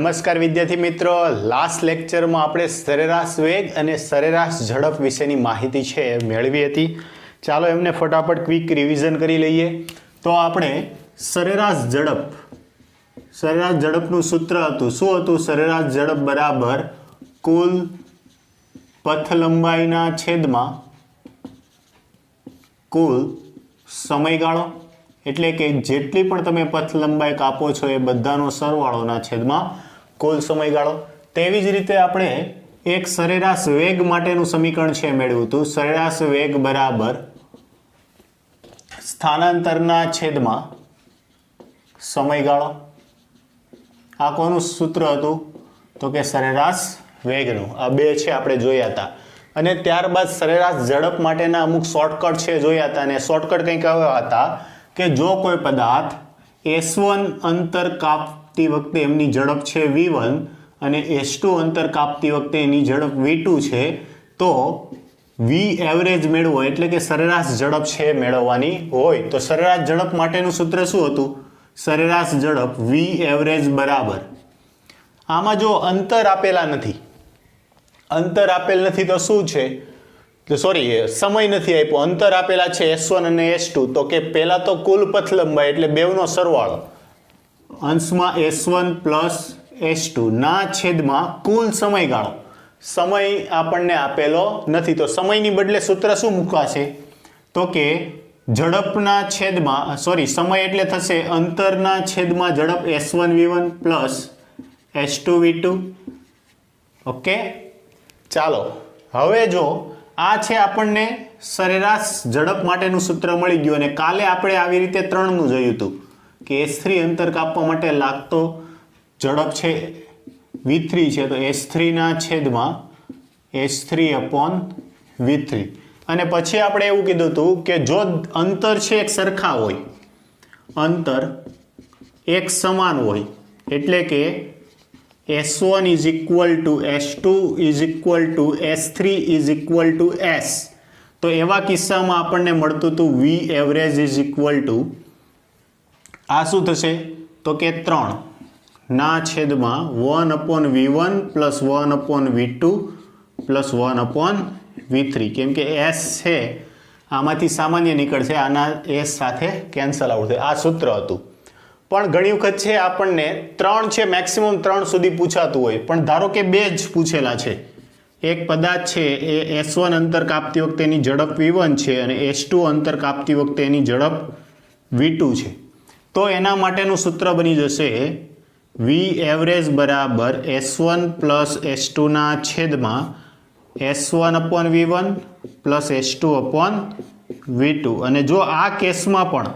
નમસ્કાર વિદ્યાર્થી મિત્રો, લાસ્ટ લેક્ચરમાં આપણે સરેરાશ વેગ અને સરેરાશ ઝડપ વિશેની માહિતી છે મેળવી હતી. ચાલો એમને ફટાફટ ક્વિક રિવિઝન કરી લઈએ. તો આપણે સરેરાશ ઝડપનું સૂત્ર હતું. શું હતું? સરેરાશ ઝડપ બરાબર કુલ પથ લંબાઈના છેદમાં કુલ સમયગાળો, એટલે કે જેટલી પણ તમે પથ લંબાઈ કાપો છો એ બધાનો સરવાળોના છેદમાં કુલ સમયગાળો. તેવી જ રીતે આપણે એક સરેરાશ વેગ માટેનું સમીકરણ છે મેળવ્યું હતું. સરેરાશ વેગ બરાબર સ્થાનાંતરના છેદમાં સમયગાળો. આ કોનું સૂત્ર હતું? તો કે સરેરાશ વેગનું. આ બે છે આપણે જોયા હતા. અને ત્યારબાદ સરેરાશ ઝડપ માટેના અમુક શોર્ટકટ છે જોયા હતા. અને શોર્ટકટ કંઈક આવ્યા હતા કે જો કોઈ પદાર્થ S1 અંતર કાપતી વખતે એમની ઝડપ છે V1 અને S2 અંતર કાપતી વખતે એની ઝડપ V2 છે, તો V એવરેજ મેળવો એટલે કે સરેરાશ ઝડપ છે મેળવવાની હોય. તો સરેરાશ ઝડપ માટેનું સૂત્ર શું હતું? સરેરાશ ઝડપ V એવરેજ બરાબર, આમાં જો અંતર આપેલા નથી, અંતર આપેલ નથી તો શું છે? સમય નથી આપ્યો, અંતર આપેલા છે S1 અને S2. તો કે પહેલા તો કુલ પથ લંબાઈ એટલે બેવનો સરવાળો અંશમાં S1 પ્લસ S2 ના છેદમાં કુલ સમયગાળો. સમય આપણને આપેલો નથી તો સમયની બદલે સૂત્ર શું મૂકાશે? તો કે ઝડપના છેદમાં સમય એટલે થશે અંતરના છેદમાં ઝડપ S1 V1 plus S2 V2. Okay, ચાલો હવે જો આ છે આપણને સરેરાશ ઝડપ માટેનું સૂત્ર મળી ગયું. અને કાલે આપણે આવી રીતે 3નું જોયું હતું કે S3 અંતર કાપવા માટે લાગતો ઝડપ છે V3 છે, તો S3 ના છેદમાં S3 upon V3. અને પછી આપણે એવું કીધું હતું કે જો અંતર છે એક સરખા હોય, અંતર એક સમાન હોય, એટલે કે S1 is equal to S2 is equal to S3 is equal to S, તો એવા કિસ્સામાં આપણને મળતું હતું V average is equal to આ શું થશે? તો કે 3 ના છેદમાં 1 upon V1 plus 1 upon V2 plus 1 upon V3. કેમ કે S છે આમાંથી સામાન્ય નીકળશે, આના S સાથે કેન્સલ આઉટ થાય. આ સૂત્ર હતું. પણ ઘણી વખત છે આપણને 3 છે, મેક્સિમમ 3 સુધી પૂછાતું હોય, પણ ધારો કે 2 જ પૂછેલા છે. એક પદાર્થ છે એ S1 અંતર કાપતી વખતે એની ઝડપ V1 છે અને S2 અંતર કાપતી વખતે એની ઝડપ V2 છે. તો એના માટેનું સૂત્ર બની જશે V એવરેજ બરાબર S1 પ્લસ S2 ના છેદમાં S1 upon V1 plus S2 upon V2. અને જો આ કેસમાં પણ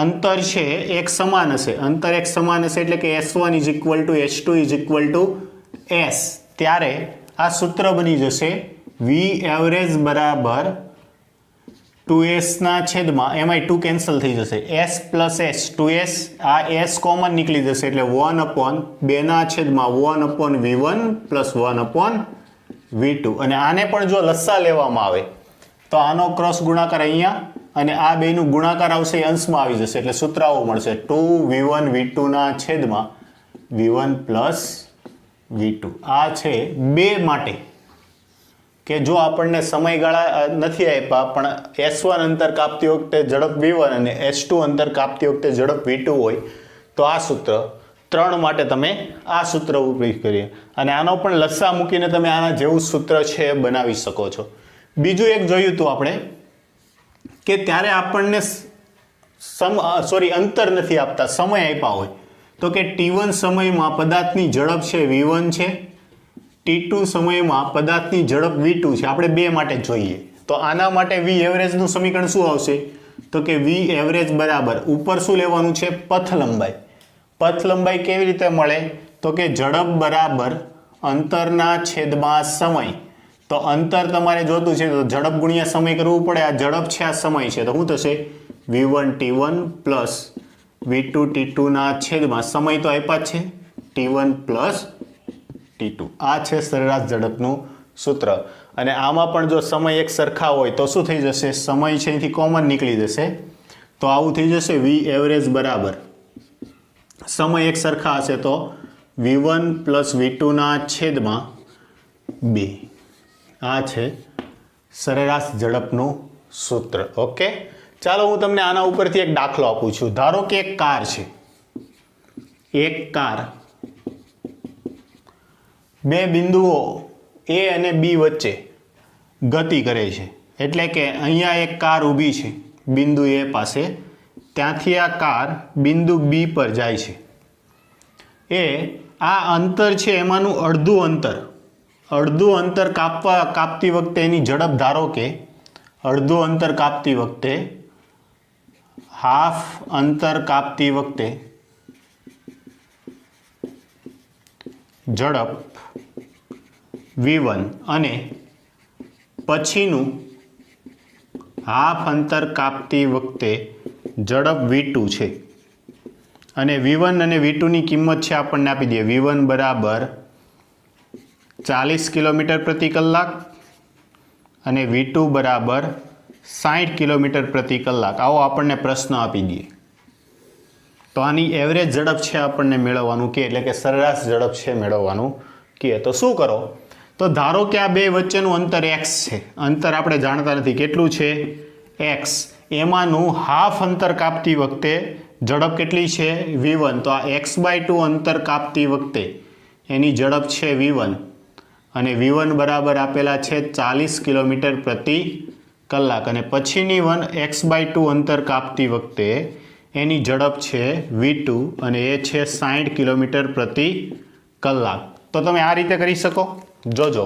અંતર છે એક સમાન હશે, અંતર એક સમાન હશે એટલે કે S1 is equal to S2 is equal to S, ત્યારે આ સૂત્ર બની જશે V એવરેજ બરાબર 2S ના છેદમાં, એમાંય 2 કેન્સલ થઈ જશે, S પ્લસ S, 2S, આ S કોમન નીકળી જશે એટલે 1 અપોન 2 ના છેદમાં 1 upon V1 plus 1 upon V2. અને આને પણ જો લસ્સા લેવામાં આવે તો આનો ક્રોસ ગુણાકાર અહીંયા અને આ બેનું ગુણાકાર આવશે એ અંશમાં આવી જશે, એટલે સૂત્ર આવું મળશે 2V1 V2 ના છેદમાં V1 પ્લસ V2. આ છે 2 માટે કે જો આપણને સમયગાળા નથી આપ્યા પણ S1 અંતર કાપતી વખતે ઝડપ V1 અને S2 અંતર કાપતી વખતે ઝડપ V2 હોય તો આ સૂત્ર. 3 માટે તમે આ સૂત્ર ઉપયોગ કરીએ અને આનો પણ લસ્સા મૂકીને તમે આના જેવું સૂત્ર છે બનાવી શકો છો. બીજું એક જોયું હતું આપણે કે ત્યારે આપણને અંતર નથી આપતા, સમય આપ્યા હોય. તો કે T1 સમયમાં પદાર્થની ઝડપ છે V1 છે, T2 સમયમાં પદાર્થની ઝડપ V2 છે. આપણે 2 માટે જોઈએ તો આના માટે V એવરેજનું સમીકરણ શું આવશે? તો કે V એવરેજ બરાબર ઉપર શું લેવાનું છે? પથ લંબાઈ. પથ લંબાઈ કેવી રીતે મળે? તો કે ઝડપ બરાબર અંતરના છેદમાં સમય. તો અંતર તમારે જોતું છે તો ઝડપ ગુણ્યા સમય કરવું પડે. આ ઝડપ છે, આ સમય છે, તો શું થશે? V1 T1 plus V2 T2 ના છેદમાં સમય તો આપ્યા જ છે T1 પ્લસ T2. આ છે સરેરાશ ઝડપનું સૂત્ર. અને આમાં પણ જો સમય એક સરખા હોય તો શું થઈ જશે? સમય છે અહીંથી કોમન નીકળી જશે, તો આવું થઈ જશે V એવરેજ બરાબર સમય એક સરખા હશે તો V1 + V2 છેદમાં 2 આ છે સરેરાશ ઝડપનું સૂત્ર. ઓકે, ચાલો હું તમને આના ઉપરથી એક દાખલો આપું છું. ધારો કે એક કાર છે, એક કાર બે બિંદુઓ A અને B વચ્ચે ગતિ કરે છે. એટલે કે અહીંયા એક કાર ઊભી છે બિંદુ A પાસે, ત્યાંથી આ કાર બિંદુ B પર જાય છે. આ અંતર છે એમાંનું અડધું અંતર કાપતી વખતે એની ઝડપ ધારો કે અડધું અંતર કાપતી વખતે હાફ અંતર કાપતી વખતે ઝડપ V1 અને પછીનું હાફ અંતર કાપતી વખતે ઝડપ V2 છે. અને V1 અને V2ની કિંમત છે આપણને આપી દઈએ. V1 બરાબર 40 કિલોમીટર પ્રતિ કલાક અને V2 બરાબર 60 કિલોમીટર પ્રતિ કલાક. આવો આપણને પ્રશ્ન આપી દઈએ તો આની એવરેજ ઝડપ છે આપણને મેળવવાનું કે, એટલે કે સરેરાશ ઝડપ છે મેળવવાનું કે. તો શું કરો, તો ધારો કે આ બે વચ્ચેનું અંતર x છે. અંતર આપણે જાણતા નથી કેટલું છે, x. એમાંનું હાફ અંતર કાપતી વખતે ઝડપ કેટલી છે, V1. તો આ x/2 અંતર કાપતી વખતે એની ઝડપ છે V1 અને V1 બરાબર આપેલા છે 40 કિલોમીટર પ્રતિ કલાક. અને પછીની x/2 અંતર કાપતી વખતે એની ઝડપ છે V2 અને એ છે 60 કિલોમીટર પ્રતિ કલાક. તો તમે આ રીતે કરી શકો. જોજો,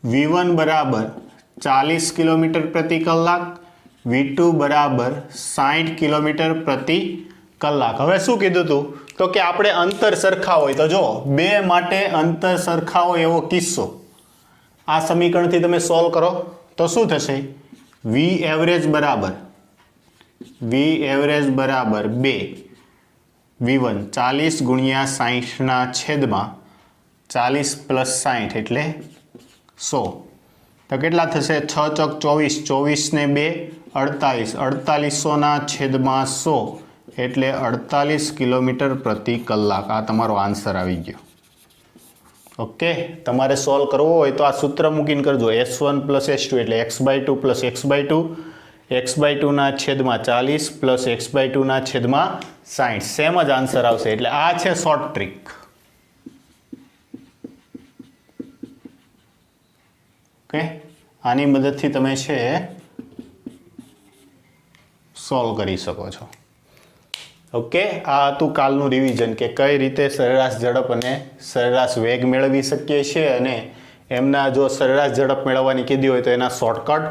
V1 બરાબર 40 કિલોમીટર પ્રતિ કલાક, V2 બરાબર 60 કિલોમીટર પ્રતિ કલાક. હવે શું કીધું હતું, તો કે આપણે અંતર સરખા હોય તો જો બે માટે અંતર સરખા હોય એવો કિસ્સો આ સમીકરણથી તમે સોલ્વ કરો તો શું થશે, V એવરેજ બરાબર 2 V1 40 ગુણ્યા 60 છેદમાં 40 + 60 એટલે 100. તો કેટલા થશે, 6 ચોક 24, 24 ને 2 48, 4800 છેદમાં 100 એટલે 48 કિલોમીટર પ્રતિ કલાક. આ તમારો આન્સર આવી ગયો. ઓકે, તમારે સોલ્વ કરવો હોય તો આ સૂત્ર મૂકીને કરજો. S1 + S2 એટલે x/2 + x/2, x/2 છેદમાં 40 + x/2 છેદમાં 60. સેમ જ આન્સર આવશે. એટલે આ છે શોર્ટ ટ્રીક. ઓકે, આની મદદથી તમે છે સોલ્વ કરી શકો છો. ઓકે, આ હતું કાલનું રિવિઝન કે કઈ રીતે સરેરાશ ઝડપ અને સરેરાશ વેગ મેળવી શકીએ છીએ અને એમના જો સરેરાશ ઝડપ મેળવવાની કીધી હોય તો એના શોર્ટકટ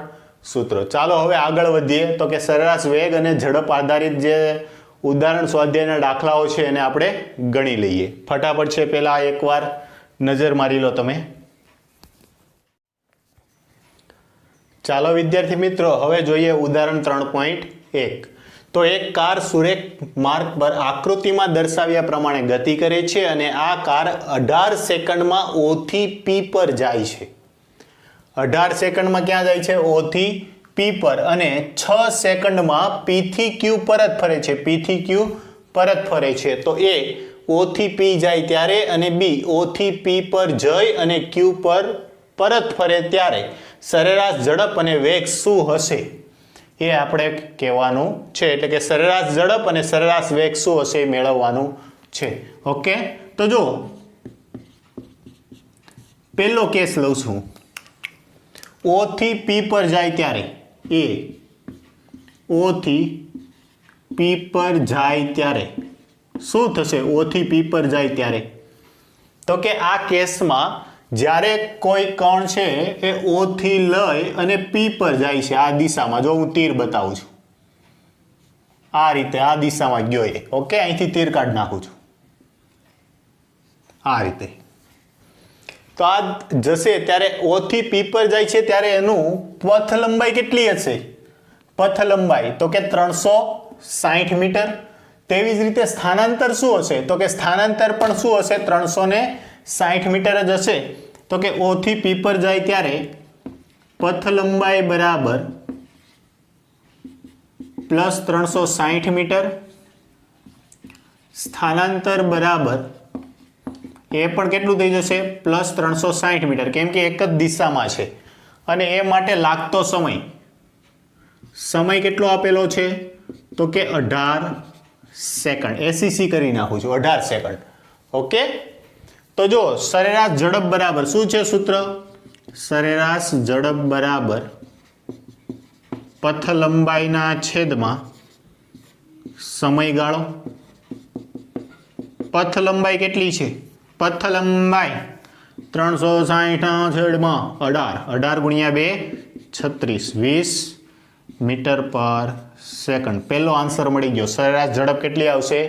સૂત્રો. ચાલો હવે આગળ વધીએ તો કે સરેરાશ વેગ અને ઝડપ આધારિત જે ઉદાહરણ સ્વાધ્યાયના દાખલાઓ છે એને આપણે ગણી લઈએ. ફટાફટ છે પહેલા એકવાર નજર મારી લો તમે. ચાલો વિદ્યાર્થી મિત્રો, હવે જોઈએ ઉદાહરણ 3.1. તો એક કાર સુરેખ માર્ગ પર આકૃતિમાં દર્શાવ્યા પ્રમાણે ગતિ કરે છે અને આ કાર 18 સેકન્ડમાં O થી P પર જાય છે. 18 સેકન્ડમાં ક્યાં જાય છે, O થી P પર, અને 6 સેકન્ડમાં P થી Q પરત ફરે છે. P થી Q પરત ફરે છે. તો A O થી P જાય ત્યારે અને B O થી P પર જઈ અને Q પર પરત ફરે ત્યારે સરેરાશ ઝડપ અને વેગ શું હશે એ આપણે કહેવાનું છે. એટલે કે સરેરાશ ઝડપ અને સરેરાશ વેગ શું હશે એ મેળવવાનું છે. ઓકે, તો જો પહેલો કેસ લઉં છું. O થી P પર જાય ત્યારે O થી P પર જાય ત્યારે શું થશે, O થી P પર જાય ત્યારે, તો કે આ કેસમાં જ્યારે કોઈ કણ છે એ O થી લઈ અને P પર જાય છે આ દિશામાં. જો હું તીર બતાવું છું, આ રીતે આ દિશામાં ગયો એ. ઓકે, અહીંથી તીર કાઢી નાખું છું આ રીતે. તો આ જશે ત્યારે O થી P પર જાય છે ત્યારે એનું પથ લંબાઈ કેટલી હશે, પથ લંબાઈ તો કે 360 મીટર. તેવી જ રીતે સ્થાનાંતર શું હશે, તો કે સ્થાનાંતર પણ શું હશે, 360 મીટર જ હશે. તો કે O થી P પર જાય ત્યારે પથ લંબાઈ બરાબર +360 મીટર સ્થાનાંતર બરાબર એ પણ કેટલું થઈ જશે +360 મીટર, કેમ કે એક જ દિશામાં છે. અને એ માટે લાગતો સમય કેટલો આપેલો છે તો કે 18 સેકન્ડ. એસીસી કરી નાખું છું 18 સેકન્ડ. ઓકે, તો જો સરેરાશ ઝડપ બરાબર શું છે સૂત્ર? સરેરાશ ઝડપ બરાબર પથ લંબાઈના છેદમાં સમયગાળો. પથ લંબાઈ કેટલી છે? પથ લંબાઈ 360/18 ગુણ્યા 2 36 20 મીટર પર સેકન્ડ. પહેલો આન્સર મળી ગયો. સરેરાશ ઝડપ કેટલી આવશે?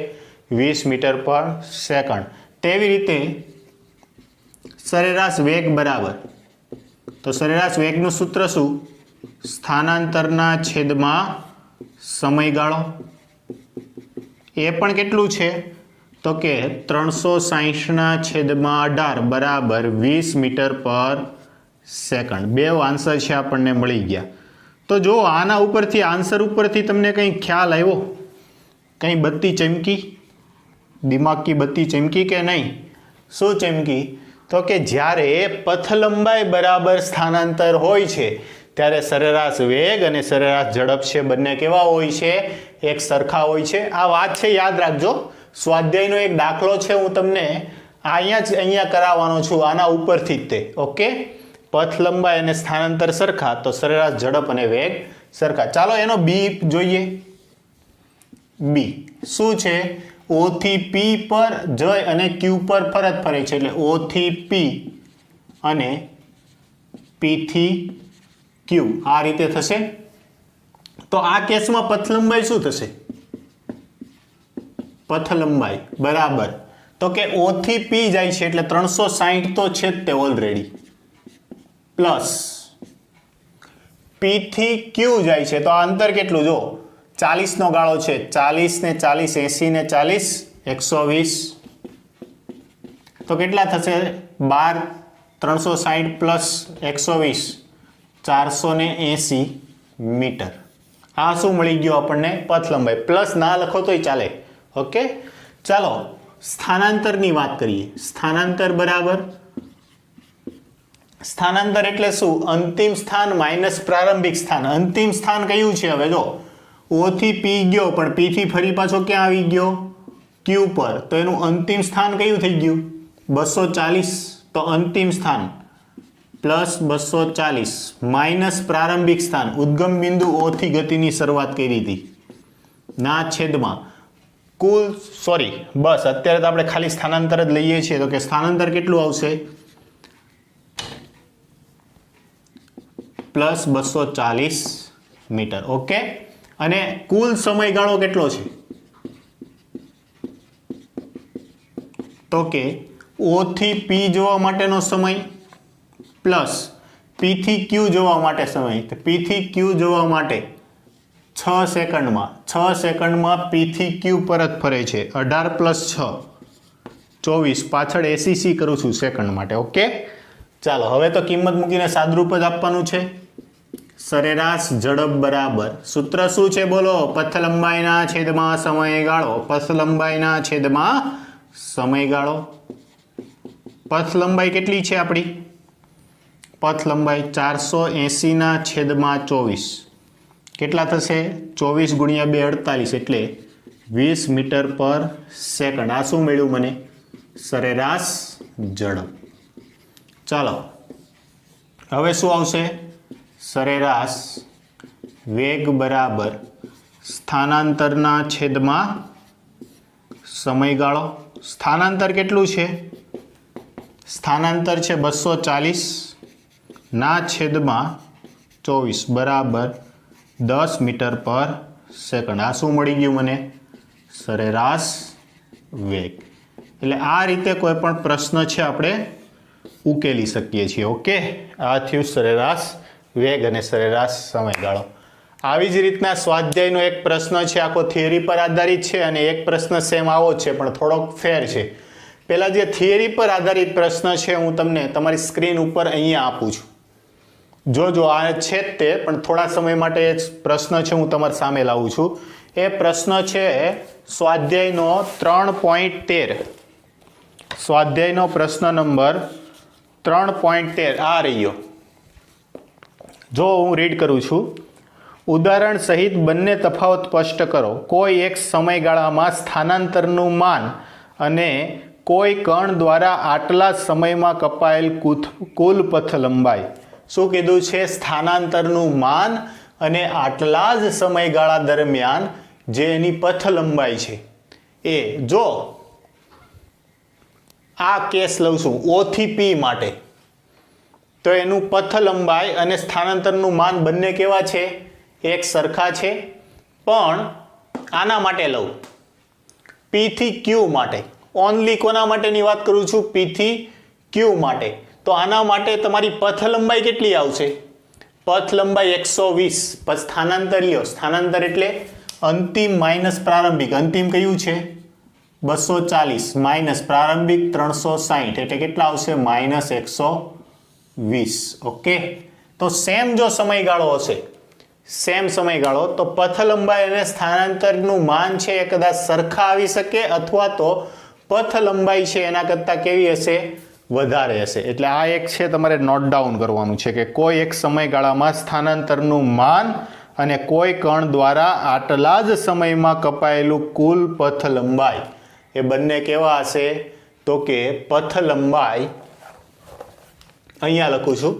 20 મીટર પર સેકન્ડ. તેવી રીતે સરેરાશ વેગ બરાબર, તો સરેરાશ વેગનું સૂત્ર શું? સ્થાનાંતરના છેદમાં સમયગાળો. એ પણ કેટલું છે તો કે 360/18 બરાબર 20 મીટર પર સેકન્ડ. બે આન્સર છે આપણને મળી ગયા. તો જો આના ઉપરથી આન્સર ઉપરથી તમને કંઈ ખ્યાલ આવ્યો? કંઈ બત્તી ચમકી? દિમાગ કી બત્તી ચમકી કે નહીં? શું ચમકી? તો કે જ્યારે પથ લંબાઈ બરાબર સ્થાનાંતર હોય છે ત્યારે સરેરાશ વેગ અને સરેરાશ ઝડપ છે બંને કેવા હોય છે? એક સરખા હોય છે. આ વાત છે યાદ રાખજો. સ્વાધ્યાયનો એક દાખલો છે, હું તમને અહીંયા કરાવવાનો છું, આના ઉપરથી જ તે. ઓકે, પથ લંબાઈ અને સ્થાનાંતર સરખા તો સરેરાશ ઝડપ અને વેગ સરખા. ચાલો એનો બી જોઈએ. બી શું છે? O થી P પર જઈ અને Q પર પરત ફરે છે, એટલે O થી P અને P થી Q આ રીતે થશે. તો આ કેસમાં પથ લંબાઈ શું થશે? પથ લંબાઈ બરાબર તો કે O થી P જાય છે એટલે 360 તો છે જ તે ઓલરેડી, પ્લસ P થી Q જાય છે તો આ અંતર કેટલું? જો 40 નો ગાળો છે, 40 ને 40 80 ને 40 120 તો કેટલા થશે? 12 360 પ્લસ 120 480 મીટર. આ શું મળી ગયું આપણને? પથ લંબાઈ. પ્લસ ના લખો તોય ચાલે. ઓકે, ચાલો સ્થાનાંતરની વાત કરીએ. સ્થાનાંતર બરાબર, સ્થાનાંતર એટલે શું? અંતિમ સ્થાન માઇનસ પ્રારંભિક સ્થાન. અંતિમ સ્થાન કયું છે? હવે જો O થી P ગયો પણ P થી ફરી પાછો ક્યાં આવી ગયો? Q પર. તો એનું અંતિમ સ્થાન કયું થઈ ગયું? 240. તો અંતિમ સ્થાન પ્લસ 240 માઇનસ પ્રારંભિક સ્થાન, ઉદ્ગમ બિંદુ O થી ગતિની શરૂઆત કરી હતી ના છેદમાં કુલ, સોરી બસ અત્યારે તો આપણે ખાલી સ્થાનાંતર જ લઈએ છીએ, તો કે સ્થાનાંતર કેટલું આવશે? Plus 240 metre. ઓકે, અને કુલ સમયગાળો કેટલો છે? તો કે O થી P જોવા માટેનો સમય પ્લસ P થી Q જોવા માટે સમય. તો P થી Q જોવા માટે 6 સેકન્ડમાં P થી Q પરત ફરે છે. 18 પ્લસ 6 24. પાછળ એસીસી કરું છું સેકન્ડ માટે. ઓકે, ચાલો હવે તો કિંમત મૂકીને સાદરૂપ જ આપવાનું છે. સરેરાશ ઝડપ બરાબર સૂત્ર શું છે? બોલો. પથ લંબાઈના છેદમાં સમયગાળો. પથ લંબાઈના છેદમાં સમયગાળો. પથ લંબાઈ કેટલી છે આપણી? પથ લંબાઈ 480/24 કેટલા થશે? 24 ગુણ્યા 2 48 એટલે 20 મીટર પર સેકન્ડ. આ શું મળ્યું મને? સરેરાશ ઝડપ. ચાલો હવે શું આવશે? સરેરાશ વેગ બરાબર સ્થાનાંતરના છેદમાં સમયગાળો. સ્થાનાંતર કેટલું છે? સ્થાનાંતર છે 240 ના છેદમાં 24 બરાબર 10 મીટર પર સેકન્ડ. આ શું મળી ગયું મને? સરેરાશ વેગ. એટલે આ રીતે કોઈ પણ પ્રશ્ન છે આપણે ઉકેલી શકીએ છીએ. ઓકે, આ થયું સરેરાશ વેગ અને સરેરાશ સમયગાળો. આવી જ રીતના સ્વાધ્યાયનો એક પ્રશ્ન છે, આખો થિયરી પર આધારિત છે, અને એક પ્રશ્ન સેમ આવો જ છે પણ થોડોક ફેર છે. પહેલા જે થિયરી પર આધારિત પ્રશ્ન છે હું તમને તમારી સ્ક્રીન ઉપર અહીંયા આપું છું. જોજો, આ છે જ તે, પણ થોડા સમય માટે પ્રશ્ન છે હું તમારી સામે લાવું છું. એ પ્રશ્ન છે સ્વાધ્યાયનો 3.13. સ્વાધ્યાયનો પ્રશ્ન નંબર 3.13 આ રહ્યો. જો હું રીડ કરું છું, ઉદાહરણ સહિત બંને તફાવત સ્પષ્ટ કરો. કોઈ એક સમયગાળામાં સ્થાનાંતરનું માન અને કોઈ કણ દ્વારા આટલા સમયમાં કપાયેલ કુલ પથ લંબાઈ. શું કીધું છે? સ્થાનાંતરનું માન અને આટલા જ સમયગાળા દરમિયાન જે એની પથ લંબાઈ છે એ. જો આ કેસ લઉં છું O થી P માટે, તો એનું પથ લંબાઈ અને સ્થાનાંતરનું માન બંને કેવા છે? એક સરખા છે. પણ આના માટે લઉં P થી Q માટે, ઓનલી કોના માટેની વાત કરું છું? P થી Q માટે. તો આના માટે તમારી પથ લંબાઈ કેટલી આવશે? પથ લંબાઈ 120. પછી સ્થાનાંતર લ્યો. સ્થાનાંતર એટલે અંતિમ માઇનસ પ્રારંભિક. અંતિમ કયું છે? 240 માઇનસ પ્રારંભિક 360, એટલે કેટલા આવશે? -120. ઓકે. તો સેમ જો સમયગાળો હશે, સેમ સમયગાળો, તો પથ લંબાઈ અને સ્થાનાંતરનું માન છે એ કદાચ સરખા આવી શકે, અથવા તો પથ લંબાઈ છે એના કરતાં કેવી હશે? વધારે હશે. એટલે આ એક છે તમારે નોટ ડાઉન કરવાનું છે કે કોઈ એક સમયગાળામાં સ્થાનાંતરનું માન અને કોઈ કણ દ્વારા આટલા જ સમયમાં કપાયેલું કુલ પથ લંબાઈ એ બંને કેવા હશે? તો કે પથ લંબાઈ, અહીંયા લખું છું,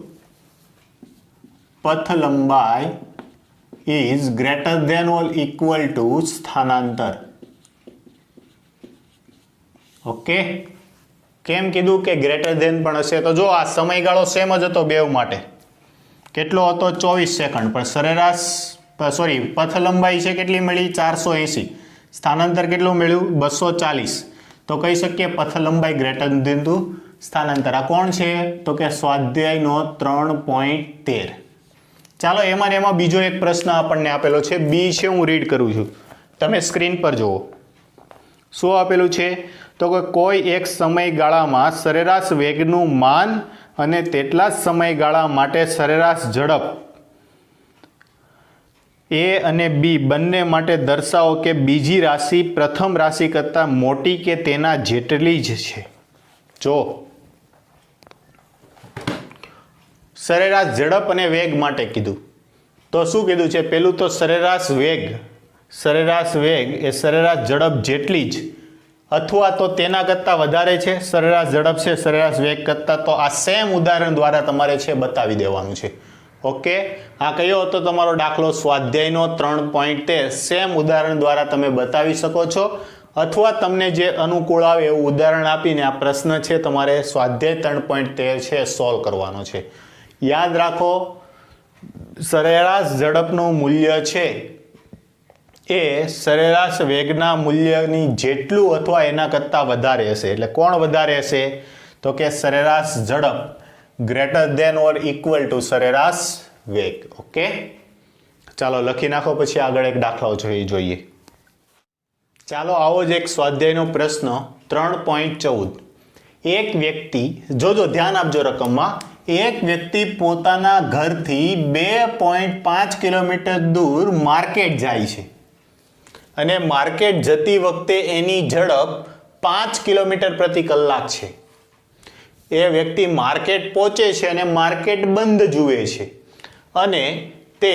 પથ લંબાઈ is greater than or equal to સ્થાનાંતર. ઓકે. કેમ કીધું કે ગ્રેટર ધેન પણ હશે? તો જો આ સમયગાળો સેમ જ હતો બેવ માટે. કેટલો હતો? 24 સેકન્ડ. પણ સરેરાશ પથ લંબાઈ છે કેટલી મળી? 480. સ્થાનાંતર કેટલું મળ્યું? 240. તો કહી શકીએ પથ લંબાઈ ગ્રેટર ધેન ટુ સ્થાનાંતર. આ કોણ છે? તો કે સ્વાધ્યાયનો 3.13. ચાલો એમાં ને એમાં બીજો એક પ્રશ્ન આપણને આપેલો છે. બી છે, હું રીડ કરું છું, તમે સ્ક્રીન પર જુઓ. શું આપેલું છે? તો કે કોઈ એક સમયગાળામાં સરેરાશ વેગનું માન અને તેટલા જ સમયગાળા માટે સરેરાશ ઝડપ A અને B બંને માટે દર્શાવો કે બીજી રાશિ પ્રથમ રાશિ કરતાં મોટી કે તેના જેટલી જ છે. જો સરેરાશ ઝડપ અને વેગ માટે કીધું, તો શું કીધું છે? પેલું તો સરેરાશ વેગ એ સરેરાશ ઝડપ જેટલી જ અથવા તો તેના કરતાં વધારે છે. સરેરાશ ઝડપ છે સરેરાશ વેગ કરતાં. તો આ સેમ ઉદાહરણ દ્વારા તમારે છે બતાવી દેવાનું છે. ઓકે. આ કયો હતો તમારો દાખલો? સ્વાધ્યાયનો 3.13. સેમ ઉદાહરણ દ્વારા તમે બતાવી શકો છો, અથવા તમને જે અનુકૂળ આવે એવું ઉદાહરણ આપીને આ પ્રશ્ન છે તમારે સ્વાધ્યાય 3.13 છે સોલ્વ કરવાનો છે. યાદ રાખો, સરેરાશ ઝડપનું મૂલ્ય છે એ સરેરાશ વેગના મૂલ્યની જેટલું અથવા એના કરતાં વધારે હશે. એટલે કોણ વધારે હશે? તો કે સરેરાશ ઝડપ greater than or equal to સરેરાશ વેગ. ઓકે. ચાલો લખી નાખો, પછી આગળ એક દાખલો જોઈએ. ચાલો આવો જ એક સ્વાધ્યાયનો પ્રશ્ન 3.14. એક વ્યક્તિ, જોજો ધ્યાન આપજો રકમમાં, એક વ્યક્તિ પોતાના ઘરથી 2.5 કિલોમીટર દૂર માર્કેટ જાય છે અને માર્કેટ જતી વખતે એની ઝડપ 5 કિલોમીટર પ્રતિ કલાક છે. એ વ્યક્તિ માર્કેટ પહોંચે છે અને માર્કેટ બંધ જુએ છે અને તે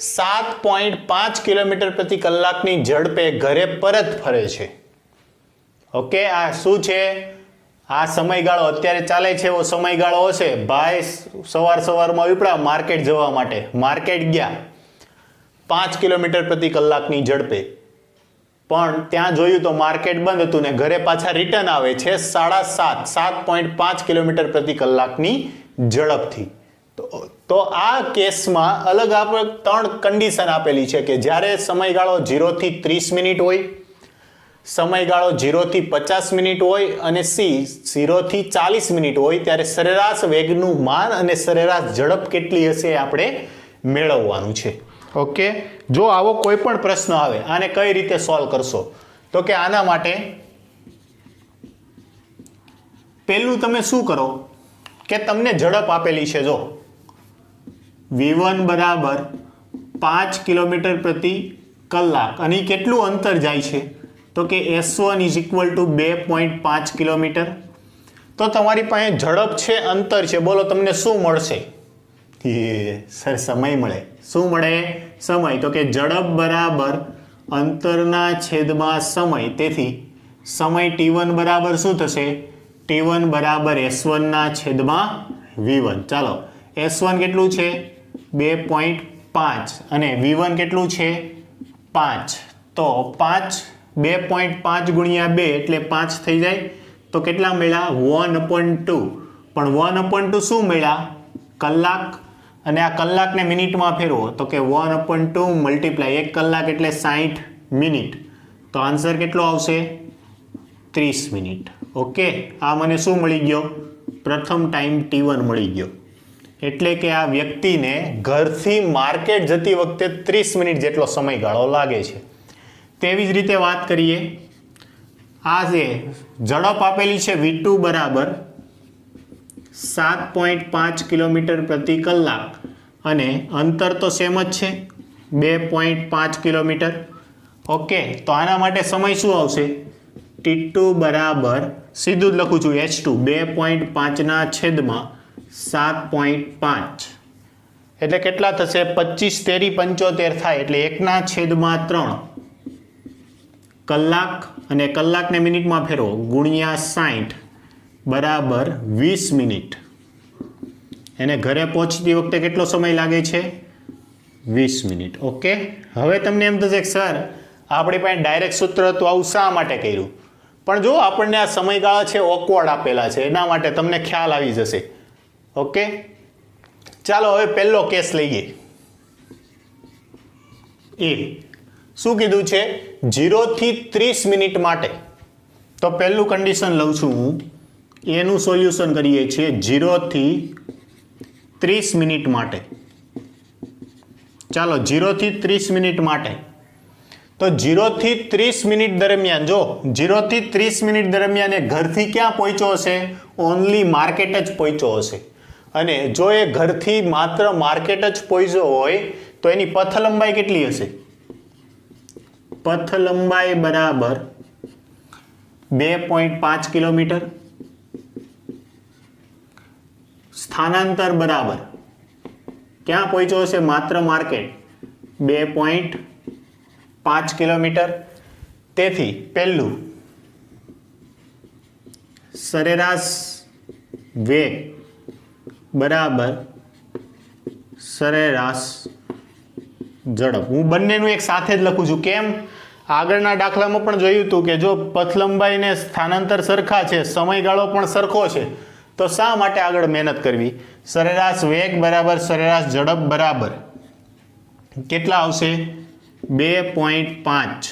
7.5 કિલોમીટર પ્રતિ કલાકની ઝડપે ઘરે પરત ફરે છે. ઓકે. આ શું છે? આ સમયગાળો અત્યારે ચાલે છે એવો સમયગાળો હશે. ભાઈ સવારમાં ઉપડ્યા માર્કેટ જવા માટે, માર્કેટ ગયા 5 કિલોમીટર પ્રતિ કલાકની ઝડપે, પણ ત્યાં જોયું તો માર્કેટ બંધ હતું ને ઘરે પાછા રિટર્ન આવે છે 7.5 કિલોમીટર પ્રતિ કલાકની ઝડપથી. તો આ કેસમાં અલગ આપણે 3 કન્ડિશન આપેલી છે કે જ્યારે સમયગાળો 0 થી 30 મિનિટ હોય, સમયગાળો 0 થી 50 મિનિટ હોય અને સી 0 થી 40 મિનિટ હોય, ત્યારે સરેરાશ વેગનું માન અને સરેરાશ ઝડપ કેટલી હશે આપણે મેળવવાનું છે. ઓકે. જો આવો કોઈ પણ પ્રશ્ન આવે, આને કઈ રીતે સોલ્વ કરશો? તો કે આના માટે પહેલું તમે શું કરો કે તમને ઝડપ આપેલી છે. જો V1 બરાબર 5 કિલોમીટર પ્રતિ કલાક. અને ઈ કેટલું અંતર જાય છે? તો કે S1 is equal to 2.5 kilometre. તો તમારી પાસે ઝડપ છે, અંતર છે, બોલો તમને શું મળશે? સર સમય મળે. શું મળે? સમય. તો કે ઝડપ બરાબર અંતરના છેદમાં સમય. તેથી સમય T1 બરાબર શું થશે? T1 બરાબર S1 ના છેદમાં V1. ચાલો, S1 કેટલું છે? 2.5 અને V1 કેટલું છે? 5. તો 2.5 ગુણ્યા 2 એટલે 5 થઈ જાય. તો કેટલા મળ્યા? 1/2. પણ 1/2 શું મળ્યા? કલાક. અને આ કલાકને મિનિટમાં ફેરવો તો કે 1/2 મલ્ટીપ્લાય 1 કલાક એટલે 60 મિનિટ. તો આન્સર કેટલો આવશે? 30 મિનિટ. ઓકે, આ મને શું મળી ગયો? પ્રથમ ટાઈમ T1 મળી ગયો. એટલે કે આ વ્યક્તિને ઘરથી માર્કેટ જતી વખતે 30 મિનિટ જેટલો સમયગાળો લાગે છે. તેવી જ રીતે વાત કરીએ, આ જે ઝડપ આપેલી છે V2 બરાબર 7.5 કિલોમીટર પ્રતિ કલાક અને અંતર તો સેમ જ છે 2.5 કિલોમીટર. ઓકે, તો આના માટે સમય શું આવશે? T2 બરાબર સીધું જ લખું છું H2 2.5 ના છેદમાં 7.5 એટલે કેટલા થશે? 25 તેરી 75 થાય એટલે 1/3 કલાક. અને કલાકને મિનિટમાં ફેરવો ગુણ્યા 60 બરાબર 20 મિનિટ. એને ઘરે પહોંચતી વખતે કેટલો સમય લાગે છે? 20 મિનિટ. ઓકે, હવે તમને એમ થશે કે સર આપણી પાસે ડાયરેક્ટ સૂત્ર હતું, આવું શા માટે કર્યું? પણ જો આપણને આ સમયગાળા છે ઓકવર્ડ આપેલા છે, એના માટે તમને ખ્યાલ આવી જશે. ઓકે, ચાલો હવે પહેલો કેસ લઈએ. એ શું કીધું છે? 0 થી 30 મિનિટ માટે. તો પહેલું કન્ડિશન લઉં છું હું, એનું સોલ્યુશન કરીએ છીએ 0 થી 30 મિનિટ માટે. ચાલો 0 થી 30 મિનિટ માટે. તો 0 થી 30 મિનિટ દરમિયાન, જો 0 થી 30 મિનિટ દરમિયાન એ ઘરથી ક્યાં પહોંચ્યો હશે? ઓનલી માર્કેટ જ પહોંચ્યો હશે. અને જો એ ઘરથી માત્ર માર્કેટ જ પહોંચ્યો હોય તો એની પથ લંબાઈ કેટલી હશે? પથ લંબાઈ બરાબર 2.5 કિલોમીટર. સ્થાનાંતર બરાબર ક્યાં પહોંચ્યો હશે? માત્ર માર્કેટ 2.5 કિલોમીટર. તેથી પહેલું સરેરાશ વેગ બરાબર સરેરાશ ઝડપ. હું બંનેનું એક સાથે જ લખું છું. કેમ? આગળના દાખલામાં પણ જોયું હતું કે જો પથ લંબાઈ ને સ્થાનાંતર સરખા છે, સમયગાળો પણ સરખો છે, તો શા માટે આગળ મહેનત કરવી? સરેરાશ વેગ બરાબર સરેરાશ ઝડપ બરાબર કેટલા આવશે? 2.5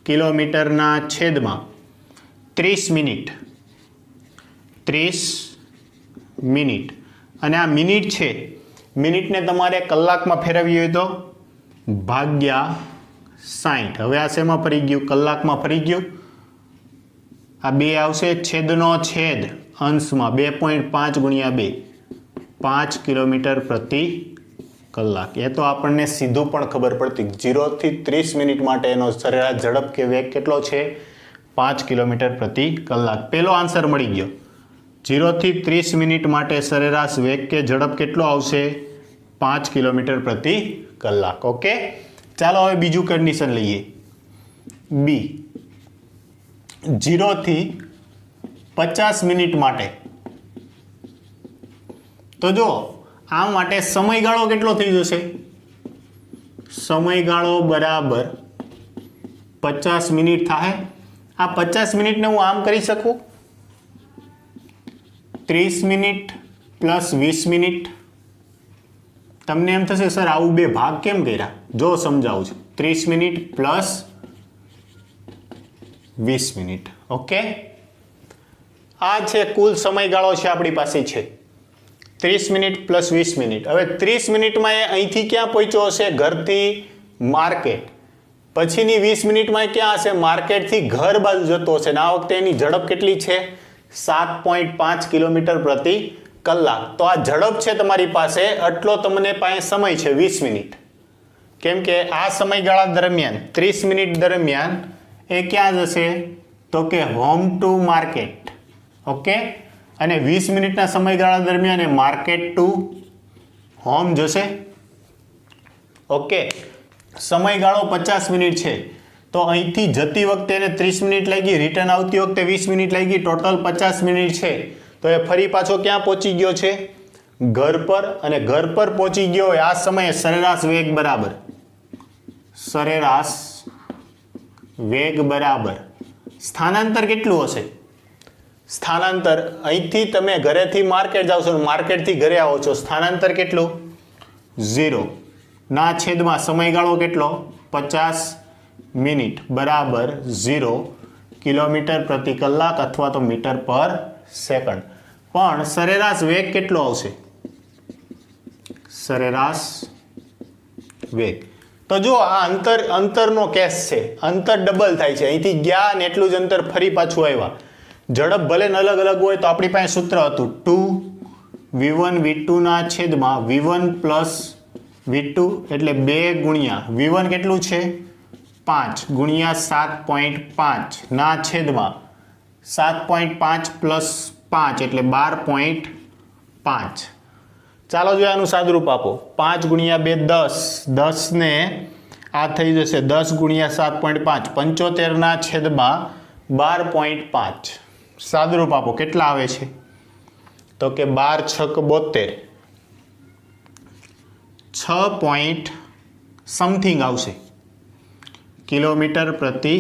કિલોમીટરના છેદમાં 30 મિનિટ. 30 મિનિટ. અને આ મિનિટ છે, મિનિટને તમારે કલાકમાં ફેરવવી હોય તો ભાગ્યા 60. હવે આ શેમાં ફરી ગયું? કલાકમાં ફરી ગયું. આ 2 આવશે, છેદનો છેદ અંશમાં 2.5 ગુણ્યા 2 5 કિલોમીટર પ્રતિ કલાક. એ તો આપણને સીધું પણ ખબર પડતી. 0 થી 30 મિનિટ માટે એનો સરેરાશ ઝડપ કે વેગ કેટલો છે? 5 કિલોમીટર પ્રતિ કલાક. પહેલો આન્સર મળી ગયો. 0 થી 30 મિનિટ માટે સરેરાશ વેગ કે ઝડપ કેટલો આવશે? 5 કિલોમીટર પ્રતિ કલાક. ઓકે, ચાલો હવે બીજું કન્ડિશન લઈએ. બી 0 થી 50 મિનિટ માટે. તો જો આ માટે સમયગાળો કેટલો થઈ જશે? સમયગાળો બરાબર 50 મિનિટ થાય. આ 50 મિનિટને હું આમ કરી શકું, 30 મિનિટ પ્લસ 20 મિનિટ. તમને એમ થશે સર આવું બે ભાગ કેમ કર્યા? જો સમજાવું છું. 30 મિનિટ પ્લસ 20 મિનિટ. ઓકે, આ છે કુલ સમયગાળો છે આપણી પાસે છે 30 મિનિટ પ્લસ 20 મિનિટ. હવે 30 મિનિટમાં એ અહીંથી ક્યાં પહોંચ્યો હશે? ઘરથી માર્કેટ. પછીની 20 મિનિટમાં એ ક્યાં હશે? માર્કેટથી ઘર બાજુ જતો હશે. અને આ વખતે એની ઝડપ કેટલી છે? 7.5 કિલોમીટર પ્રતિ કલાક. તો આ ઝડપ છે તમારી પાસે, આટલો તમને પાસે સમય છે 20 મિનિટ. કેમ કે આ સમયગાળા દરમિયાન 30 મિનિટ દરમિયાન એ ક્યાં જશે તો કે હોમ ટુ માર્કેટ. ઓકે, અને 20 મિનિટના સમયગાળા દરમિયાન એ માર્કેટ ટુ હોમ જશે. ઓકે, સમયગાળો 50 મિનિટ છે તો અહીંથી જતી વખતે એને 30 મિનિટ લાગી, રિટર્ન આવતી વખતે 20 મિનિટ લાગી, ટોટલ 50 મિનિટ છે. તો એ ફરી પાછો ક્યાં પહોંચી ગયો છે ઘર પર, અને ઘર પર પહોંચી ગયો હોય આ સમયે સરેરાશ વેગ બરાબર સ્થાનાંતર કેટલું હશે? સ્થાનાંતર અહીંથી તમે ઘરેથી માર્કેટ જાઓ છો, માર્કેટથી ઘરે આવો છો, સ્થાનાંતર કેટલું 0 ના છેદમાં સમયગાળો કેટલો 50 મિનિટ બરાબર 0 કિલોમીટર પ્રતિ કલાક અથવા તો મીટર પર સેકન્ડ. પણ સરેરાશ વેગ કેટલો આવશે? સરેરાશ વેગ તો જો આ અંતરનો કેસ છે, અંતર ડબલ થાય છે. અહીંથી ગયા ને એટલું જ અંતર ફરી પાછું આવ્યા. ઝડપ ભલે ને અલગ અલગ હોય તો આપણી પાસે સૂત્ર હતું 2v1 v2 ના છેદમાં v1 પ્લસ v2 એટલે 2 ગુણ્યા v1 કેટલું છે 5 ગુણ્યા 7.5 ના છેદમાં 7.5 પ્લસ 5 એટલે 12.5. ચાલો જો આનું સાદુરૂપ આપો. 5 ગુણ્યા 2 10, 10 ને આ થઈ જશે 10 ગુણ્યા 7.5 75 ના છેદમાં 12.5. સાદુરૂપ આપો કેટલા આવે છે તો કે 12 છક 72, 6 પોઈન્ટ સમથિંગ આવશે કિલોમીટર પ્રતિ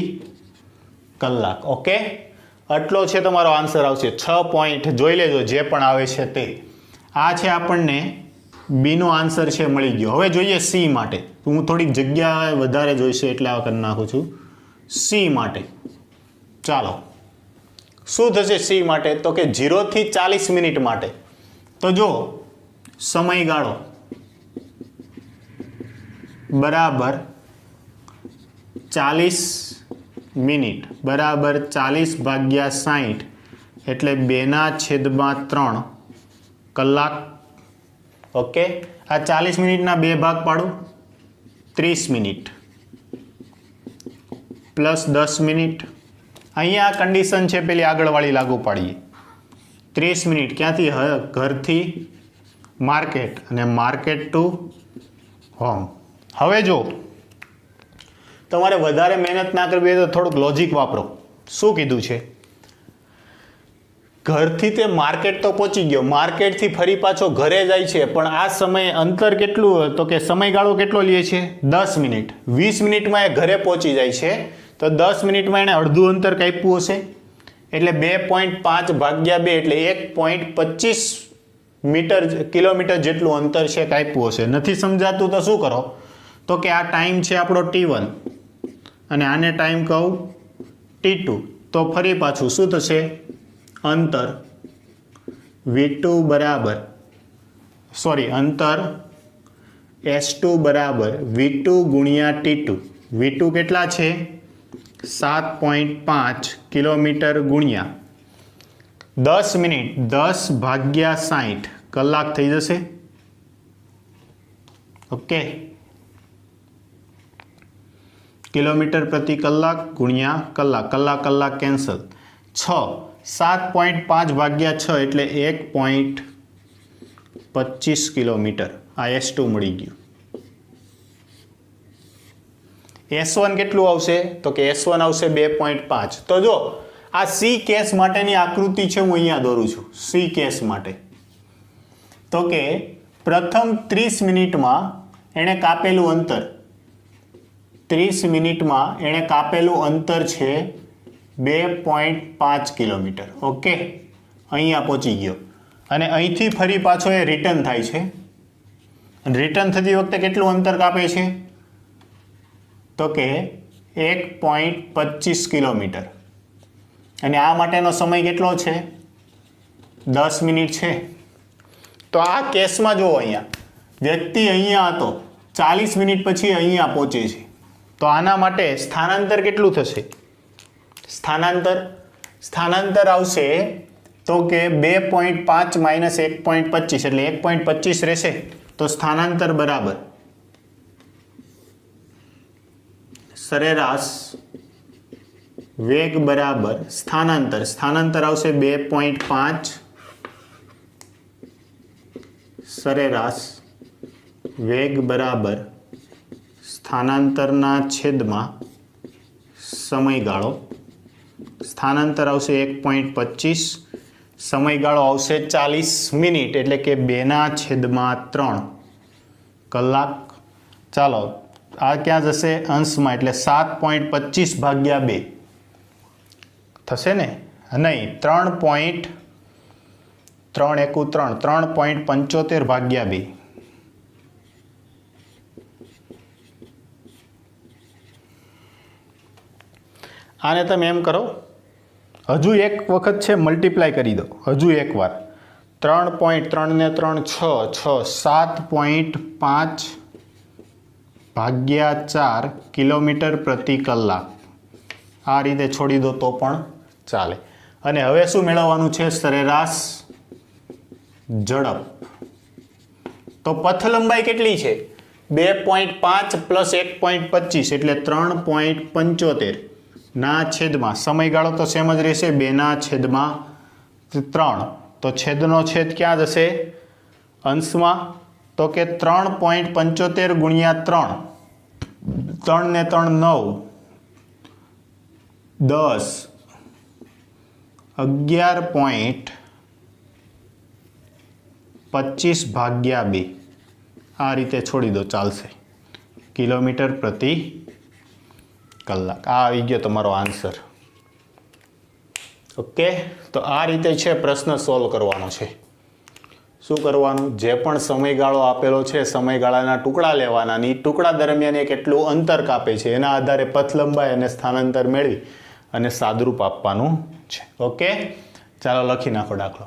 કલાક. ઓકે, આટલો છે તમારો આન્સર આવશે. 6 પોઈન્ટ જોઈ લેજો જે પણ આવે છે તે. આ છે આપણને બીનો આન્સર છે મળી ગયો. હવે જોઈએ સી માટે. હું થોડીક જગ્યા વધારે જોઈશે એટલે આ કરી નાખું છું. સી માટે ચાલો શું થશે સી માટે તો કે 0 થી 40 મિનિટ માટે. તો જો સમયગાળો બરાબર 40 મિનિટ બરાબર 40 ભાગ્યા 60 એટલે 2/3 કલાક. ઓકે, આ 40 મિનિટના 2 ભાગ પાડું 30 મિનિટ પ્લસ 10 મિનિટ. અહીંયા કન્ડિશન છે પેલી આગળવાળી લાગુ પાડીએ. 30 મિનિટ ક્યાંથી ઘરથી માર્કેટ અને માર્કેટ ટુ હોમ. હવે જો તમારે વધારે મહેનત ના કરવી હોય તો થોડુંક લોજિક વાપરો. શું કીધું છે? ઘરથી તે માર્કેટ તો પહોંચી ગયો, માર્કેટથી ફરી પાછો ઘરે જાય છે, પણ આ સમયે અંતર કેટલું તો કે સમયગાળો કેટલો લે છે 10 મિનિટ. 20 મિનિટમાં એ ઘરે પહોંચી જાય છે તો 10 મિનિટમાં એણે અડધું અંતર કાપ્યું હશે એટલે 2.5 ભાગ્યા 2 એટલે 1.25 કિલોમીટર જેટલું અંતર છે કાપ્યું હશે. નથી સમજાતું તો શું કરો તો કે આ ટાઈમ છે આપણો T1 અને આને ટાઈમ કહું T2. તો ફરી પાછું શું થશે અંતર V2 બરાબર અંતર S2 બરાબર V2 ગુણ્યા T2. V2 કેટલા છે 7.5 કિલોમીટર ગુણ્યા 10 મિનિટ 10 ભાગ્યા 60 કલાક થઈ જશે. ઓકે, કિલોમીટર પ્રતિ કલાક ગુણ્યા કલાક, કલાક કેન્સલ. 7.5 ભાગ્યા 6 એટલે 1.25 કિલોમીટર. આ S2 મળી ગયું. S1 કેટલું આવશે તો કે S1 આવશે 2.5. તો જો આ સી કેસ માટેની આકૃતિ છે હું અહીંયા દોરું છું. સી કેસ માટે તો કે પ્રથમ 30 મિનિટમાં એણે કાપેલું અંતર 30 મિનિટમાં એણે કાપેલું અંતર છે 2.5 કિલોમીટર. ઓકે, અહીંયા પહોંચી ગયો અને અહીંથી ફરી પાછો એ રિટર્ન થાય છે. રિટર્ન થતી વખતે કેટલું અંતર કાપે છે તો કે 1.25 કિલોમીટર. અને આ માટેનો સમય કેટલો છે 10 મિનિટ છે. તો આ કેસમાં જુઓ અહીંયા વ્યક્તિ અહીંયા હતો 40 મિનિટ પછી અહીંયા પહોંચે છે. તો આના માટે સ્થાનાંતર કેટલું થશે? સ્થાનાંતર આવશે તો કે 2.5 માઇનસ 1.25 એટલે 1.25 રહેશે. તો સ્થાનાંતર બરાબર સરેરાશ વેગ બરાબર સ્થાનાંતર, સ્થાનાંતર આવશે 2.5 સરેરાશ વેગ બરાબર સ્થાનાંતરના છેદમાં સમયગાળો, સ્થાનાંતર આવશે 1.25, સમયગાળો આવશે 40 મિનિટ એટલે કે 2/3 કલાક. ચાલો આ ક્યાં જશે અંશમાં એટલે 7.25 ભાગ્યા 2 થશે ને, નહીં 3.75 ભાગ્યા 2. આને તમે એમ કરો, હજુ એક વખત છે મલ્ટીપ્લાય કરી દો, હજુ એકવાર 3.3 ને 3 6 7.5 ભાગ્યા 4 કિલોમીટર પ્રતિ કલાક. આ રીતે છોડી દો તો પણ ચાલે. અને હવે શું મેળવવાનું છે? સરેરાશ ઝડપ. તો પથ લંબાઈ કેટલી છે? 2.5 પ્લસ 1.25 એટલે 3.75 ના છેદમાં સમયગાળો તો સેમ જ રહેશે 2/3. તો છેદનો છેદ ક્યાં જશે? અંશમાં. તો કે 3.75 ગુણ્યા 3, 3 ને 3 9, 10, 11.25 ભાગ્યા 2. આ રીતે છોડી દો ચાલશે, કિલોમીટર પ્રતિ કલાક. આ આવી ગયો તમારો આન્સર. ઓકે, તો આ રીતે છે પ્રશ્ન સોલ્વ કરવાનો છે. શું કરવાનું? જે પણ સમયગાળો આપેલો છે સમયગાળાના ટુકડા લેવાના અને એ ટુકડા દરમિયાન એ કેટલું અંતર કાપે છે એના આધારે પથ લંબાઈ અને સ્થાનાંતર મેળવી અને સાદરૂપ આપવાનું છે. ઓકે, ચાલો લખી નાખો દાખલો.